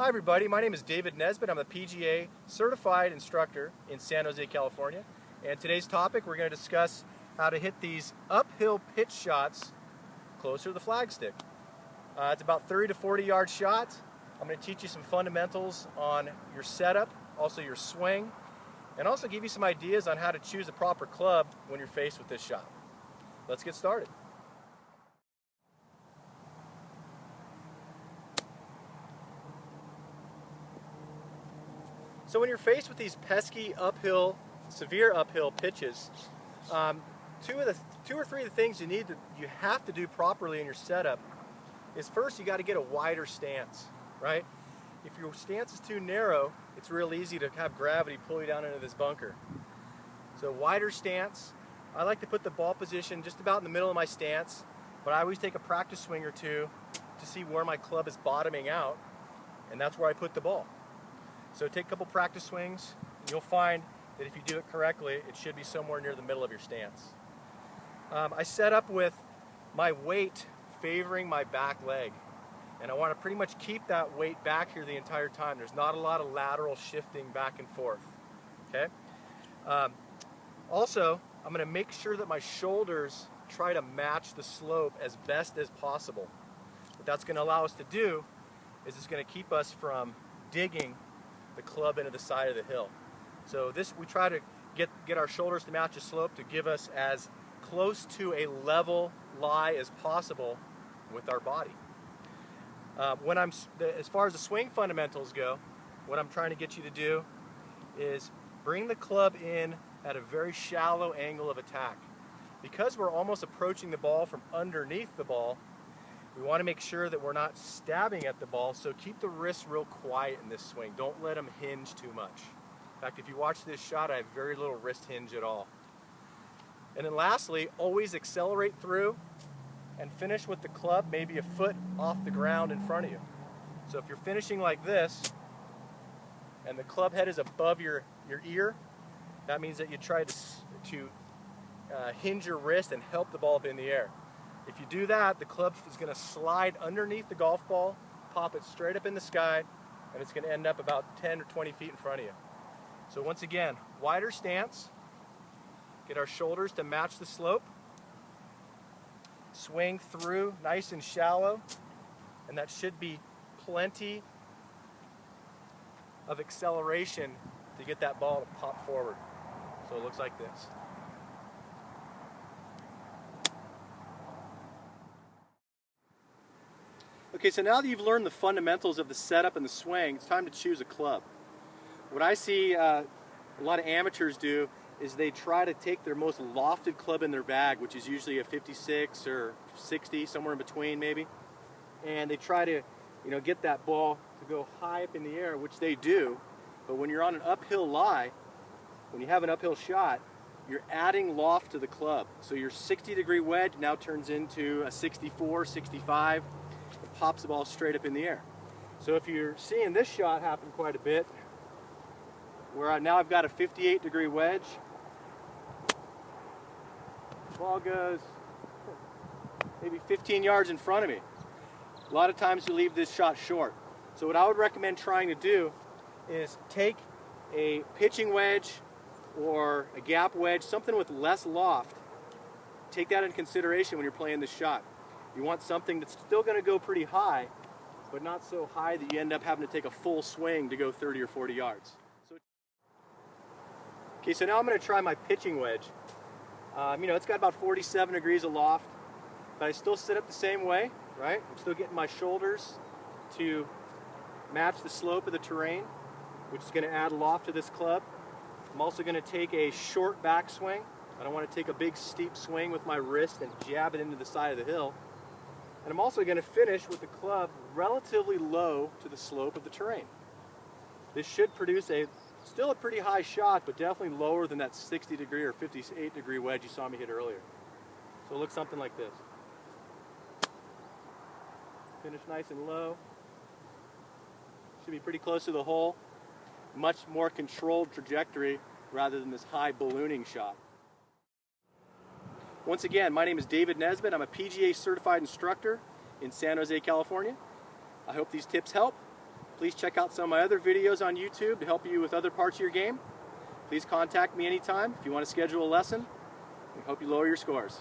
Hi everybody, my name is David Nesbitt. I'm a PGA certified instructor in San Jose, California. And today's topic, we're going to discuss how to hit these uphill pitch shots closer to the flagstick. It's about 30 to 40 yard shots. I'm going to teach you some fundamentals on your setup, also your swing, and also give you some ideas on how to choose a proper club when you're faced with this shot. Let's get started. So when you're faced with these pesky uphill, severe uphill pitches, two or three of the things you have to do properly in your setup is first you got to get a wider stance, right? If your stance is too narrow, it's real easy to have gravity pull you down into this bunker. So wider stance. I like to put the ball position just about in the middle of my stance, but I always take a practice swing or two to see where my club is bottoming out, and that's where I put the ball. So take a couple practice swings, and you'll find that if you do it correctly, it should be somewhere near the middle of your stance. I set up with my weight favoring my back leg, and I want to pretty much keep that weight back here the entire time. There's not a lot of lateral shifting back and forth. Okay. Also, I'm going to make sure that my shoulders try to match the slope as best as possible. What that's going to allow us to do is it's going to keep us from digging the club into the side of the hill. So we try to get our shoulders to match the slope to give us as close to a level lie as possible with our body. As far as the swing fundamentals go, what I'm trying to get you to do is bring the club in at a very shallow angle of attack. Because we're almost approaching the ball from underneath the ball, we want to make sure that we're not stabbing at the ball, so keep the wrists real quiet in this swing. Don't let them hinge too much. In fact, if you watch this shot, I have very little wrist hinge at all. And then lastly, always accelerate through and finish with the club maybe a foot off the ground in front of you. So if you're finishing like this, and the club head is above your ear, that means that you try to hinge your wrist and help the ball up in the air. If you do that, the club is going to slide underneath the golf ball, pop it straight up in the sky, and it's going to end up about 10 or 20 feet in front of you. So once again, wider stance, get our shoulders to match the slope, swing through nice and shallow, and that should be plenty of acceleration to get that ball to pop forward. So it looks like this. Okay, so now that you've learned the fundamentals of the setup and the swing, it's time to choose a club. What I see a lot of amateurs do is they try to take their most lofted club in their bag, which is usually a 56 or 60, somewhere in between maybe, and they try to, get that ball to go high up in the air, which they do, but when you're on an uphill lie, when you have an uphill shot, you're adding loft to the club. So your 60-degree wedge now turns into a 64, 65, and pops the ball straight up in the air. So if you're seeing this shot happen quite a bit, where now I've got a 58-degree wedge, the ball goes maybe 15 yards in front of me. A lot of times you leave this shot short. So what I would recommend trying to do is take a pitching wedge or a gap wedge, something with less loft. Take that into consideration when you're playing this shot. You want something that's still going to go pretty high, but not so high that you end up having to take a full swing to go 30 or 40 yards. So now I'm going to try my pitching wedge. It's got about 47 degrees of loft, but I still sit up the same way, right? I'm still getting my shoulders to match the slope of the terrain, which is going to add loft to this club. I'm also going to take a short backswing. I don't want to take a big steep swing with my wrist and jab it into the side of the hill. And I'm also going to finish with the club relatively low to the slope of the terrain. This should produce still a pretty high shot, but definitely lower than that 60-degree or 58-degree wedge you saw me hit earlier. So it looks something like this. Finish nice and low. Should be pretty close to the hole. Much more controlled trajectory rather than this high ballooning shot. Once again, my name is David Nesbitt. I'm a PGA certified instructor in San Jose, California. I hope these tips help. Please check out some of my other videos on YouTube to help you with other parts of your game. Please contact me anytime if you want to schedule a lesson. We hope you lower your scores.